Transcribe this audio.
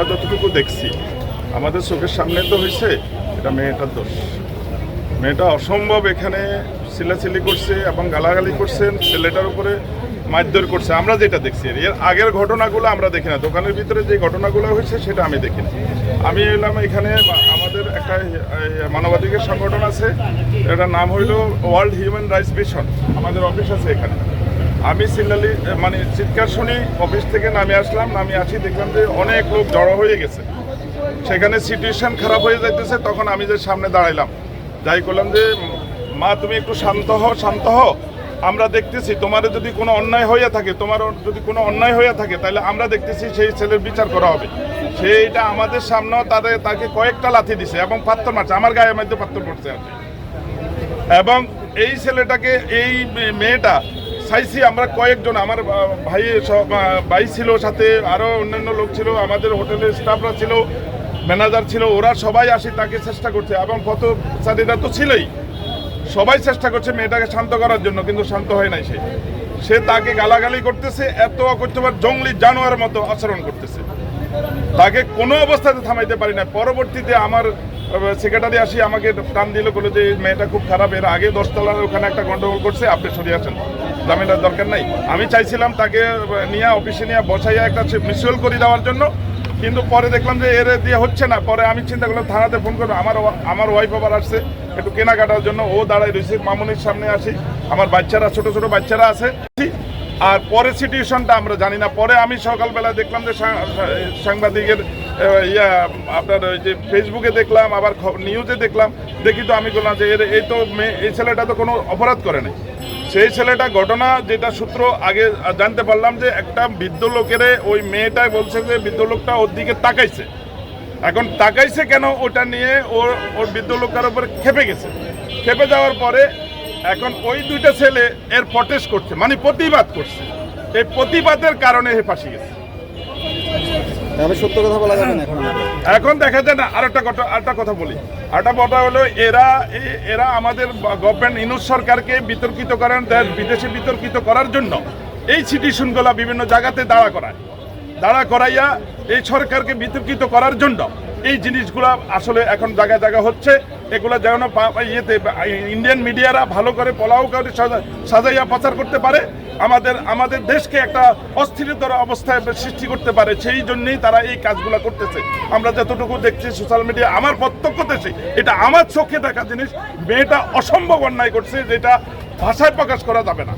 আমরা যতটুকু দেখছি আমাদের চোখের সামনে তো হয়েছে, এটা মেয়েটার দোষ। মেয়েটা অসম্ভব এখানে চিল্লাচিল্লি করছে এবং গালাগালি করছেন, ছেলেটার উপরে মারধর করছে। আমরা যেটা দেখছি, এর আগের ঘটনাগুলো আমরা দেখি না। দোকানের ভিতরে যে ঘটনাগুলো হয়েছে সেটা আমি দেখি না। আমি এলাম এখানে, আমাদের একটা মানবাধিকার সংগঠন আছে, এটার নাম হইল ওয়ার্ল্ড হিউম্যান রাইটস মিশন, আমাদের অফিস আছে এখানে। আমি মানে চিৎকার শুনি, অফিস থেকে নামে আসলাম, নামে আসি দেখলাম যে অনেক লোক জড়ো হয়ে গেছে, সেখানে সিচুয়েশন খারাপ হয়ে যাইতেছে। তখন আমি যে সামনে দাঁড়াইলাম, যাই করলাম যে মা তুমি একটু শান্ত হও, আমরা দেখতেছি তোমার যদি কোনো অন্যায় হয়ে থাকে, তাহলে আমরা দেখতেছি সেই ছেলের বিচার করা হবে। সেইটা আমাদের সামনেও তাকে কয়েকটা লাথি দিছে এবং পাথর মারছে, আমার গায়ের মধ্যে পাথর পড়ছে আর কি। এবং এই ছেলেটাকে, এই মেয়েটা চাইছি আমরা কয়েকজন, আমার ভাই ছিল, সাথে আরও অন্যান্য লোক ছিল, আমাদের হোটেলের স্টাফরা ছিল, ম্যানেজার ছিল, ওরা সবাই আসি তাকে চেষ্টা করছে এবং পথচারীরা তো ছিলই, সবাই চেষ্টা করছে মেয়েটাকে শান্ত করার জন্য, কিন্তু শান্ত হয় নাই। সে তাকে গালাগালি করতেছে, এত অকথ্যভাবে জঙ্গলি জানোয়ারের মতো আচরণ করতেছে, তাকে কোনো অবস্থাতে থামাইতে পারি না। পরবর্তীতে আমার সেক্রেটারি আসি আমাকে টান দিল, বলে যে মেয়েটা খুব খারাপ, এর আগে 10 তলার ওখানে একটা গন্ডগোল করছে, আপনি সরিয়ে আসেন, ঝামেলার দরকার নাই। আমি চাইছিলাম তাকে নিয়ে অফিসে নিয়ে বসাইয়া একটা মিউচুয়াল করে দেওয়ার জন্য, কিন্তু পরে দেখলাম যে এর দিয়ে হচ্ছে না। পরে আমি চিন্তা করলাম থানাতে ফোন করবো। আমার ওয়াইফ আবার আসছে একটু কেনাকাটার জন্য, ও দাঁড়ায় রয়েছে। মামুনির সামনে আসি, আমার বাচ্চারা, ছোট ছোট বাচ্চারা আছে। আর পরে সিচুয়েশনটা আমরা জানি না। পরে আমি সকালবেলা দেখলাম যে সাংবাদিকের আপনার ওই যে ফেসবুকে দেখলাম, আবার নিউজে দেখলাম, দেখি তো আমি বললাম যে এই ছেলেটা তো কোনো অপরাধ করে নাই। সেই ছেলেটা ঘটনা যেটা সূত্র আগে জানতে পারলাম যে একটা বৃদ্ধ লোকের, ওই মেয়েটাই বলছে যে বৃদ্ধ লোকটা ওর দিকে তাকাইছে। এখন তাকাইছে কেন, ওটা নিয়ে ওর বৃদ্ধ লোকটার উপরে খেপে গেছে। খেপে যাওয়ার পরে এখন ওই দুইটা ছেলে এর প্রটেস্ট করছে, মানে প্রতিবাদ করছে। এই প্রতিবাদের কারণে হে ফাঁসি গেছে। সত্য কথা বলা যাবে না এখন দেখা যায় না। আরেকটা কথা বলি, আরেকটা কথা হলো এরা আমাদের গভর্নমেন্ট ইউনূস সরকারকে বিতর্কিত করেন, বিদেশে বিতর্কিত করার জন্য এই সিটিশনগুলা বিভিন্ন জায়গাতে দাঁড়া করাইয়া এই সরকারকে বিতর্কিত করার জন্য এই জিনিসগুলা আসলে এখন জায়গায় জায়গা হচ্ছে। এগুলো যেন ইন্ডিয়ান মিডিয়ারা ভালো করে পোলাও করে সাজাইয়া প্রচার করতে পারে, আমাদের দেশকে একটা অস্থিরতর অবস্থায় সৃষ্টি করতে পারে। সেই জন্যই তারা এই কাজগুলো করতেছে। আমরা যতটুকু দেখছি সোশ্যাল মিডিয়া, আমার প্রত্যক্ষ দেশে, এটা আমার চোখে দেখা জিনিস, মেয়েটা অসম্ভব অন্যায় করছে, যেটা ভাষায় প্রকাশ করা যাবে না।